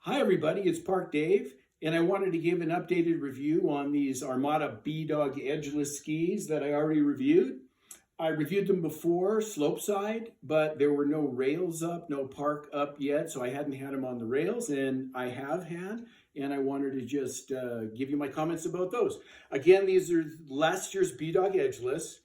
Hi everybody, it's Park Dave, and I wanted to give an updated review on these Armada BDOG Edgeless skis that I already reviewed. I reviewed them before, slope side, but there were no rails up, no park up yet, so I hadn't had them on the rails, and I have had, and I wanted to just give you my comments about those. Again, these are last year's BDOG Edgeless,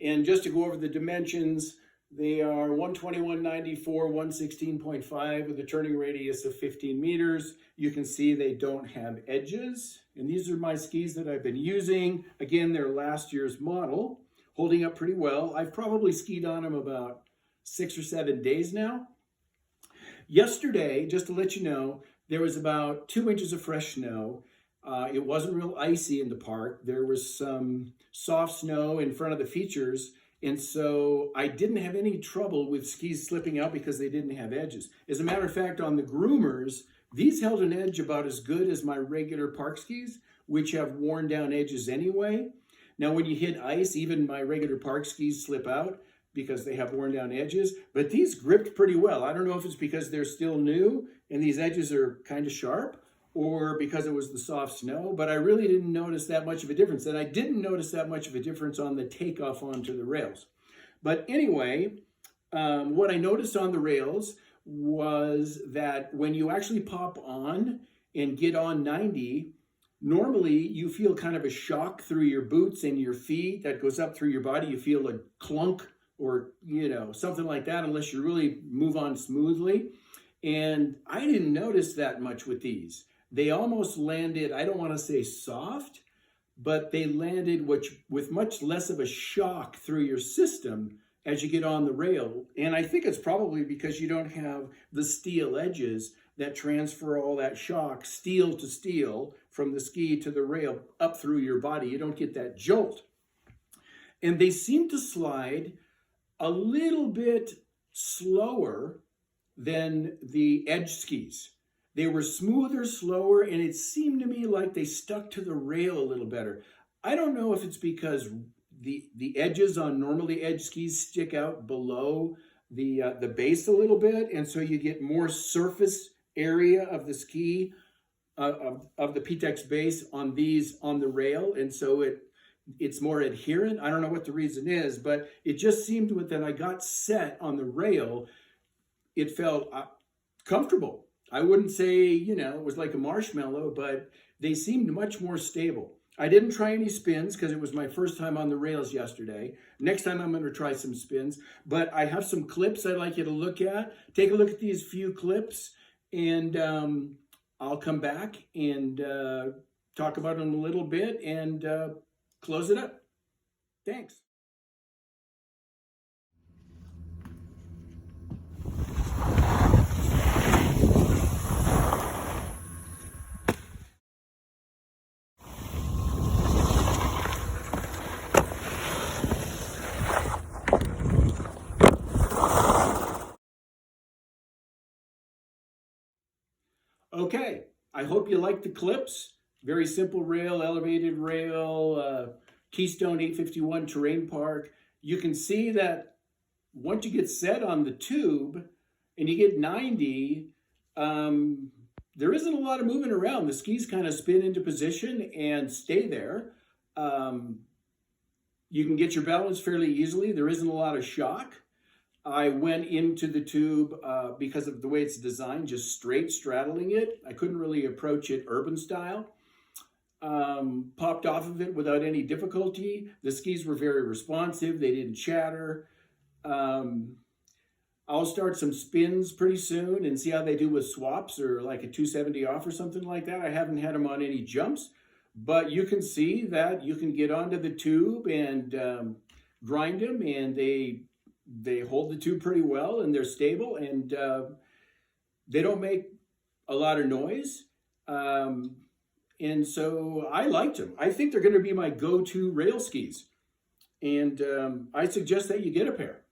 and just to go over the dimensions, they are 121.94, 116.5 with a turning radius of 15 meters. You can see they don't have edges. And these are my skis that I've been using. Again, they're last year's model, holding up pretty well. I've probably skied on them about 6 or 7 days now. Yesterday, just to let you know, there was about 2 inches of fresh snow. It wasn't real icy in the park. There was some soft snow in front of the features. And so I didn't have any trouble with skis slipping out because they didn't have edges. As a matter of fact, on the groomers, these held an edge about as good as my regular park skis, which have worn down edges anyway. Now, when you hit ice, even my regular park skis slip out because they have worn down edges, but these gripped pretty well. I don't know if it's because they're still new and these edges are kind of sharp, or because it was the soft snow, but I really didn't notice that much of a difference. And I didn't notice that much of a difference on the takeoff onto the rails. But anyway, what I noticed on the rails was that when you actually pop on and get on 90, normally you feel kind of a shock through your boots and your feet that goes up through your body. You feel a clunk or, something like that, unless you really move on smoothly. And I didn't notice that much with these. They almost landed, I don't want to say soft, but they landed with much less of a shock through your system as you get on the rail. And I think it's probably because you don't have the steel edges that transfer all that shock, steel to steel, from the ski to the rail up through your body. You don't get that jolt. And they seem to slide a little bit slower than the edge skis. They were smoother, slower, and it seemed to me like they stuck to the rail a little better. I don't know if it's because the edges on normally edge skis stick out below the base a little bit, and so you get more surface area of the ski, of the PTEX base on these on the rail, and so it's more adherent. I don't know what the reason is, but it just seemed that I got set on the rail, it felt comfortable. I wouldn't say, it was like a marshmallow, but they seemed much more stable. I didn't try any spins because it was my first time on the rails yesterday. Next time I'm going to try some spins, but I have some clips I'd like you to look at. Take a look at these few clips, and I'll come back and talk about them a little bit and close it up. Thanks. Okay, I hope you like the clips. Very simple rail, elevated rail, Keystone A51 terrain park. You can see that once you get set on the tube and you get 90, there isn't a lot of moving around. The skis kind of spin into position and stay there. You can get your balance fairly easily. There isn't a lot of shock. I went into the tube because of the way it's designed, just straight straddling it. I couldn't really approach it urban style. Popped off of it without any difficulty. The skis were very responsive. They didn't chatter. I'll start some spins pretty soon and see how they do with swaps or like a 270 off or something like that. I haven't had them on any jumps, but you can see that you can get onto the tube and grind them, and they hold the tube pretty well, and they're stable, and they don't make a lot of noise. And so I liked them. I think they're going to be my go-to rail skis. And I suggest that you get a pair.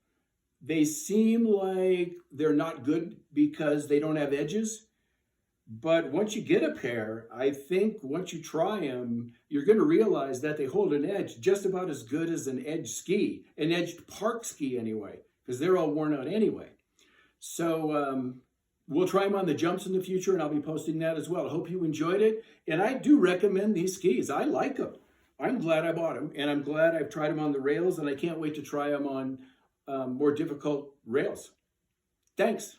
They seem like they're not good because they don't have edges. But once you get a pair, I think once you try them, you're going to realize that they hold an edge just about as good as an edge ski, an edged park ski anyway, because they're all worn out anyway. So we'll try them on the jumps in the future, and I'll be posting that as well. I hope you enjoyed it. And I do recommend these skis. I like them. I'm glad I bought them, and I'm glad I've tried them on the rails, and I can't wait to try them on more difficult rails. Thanks.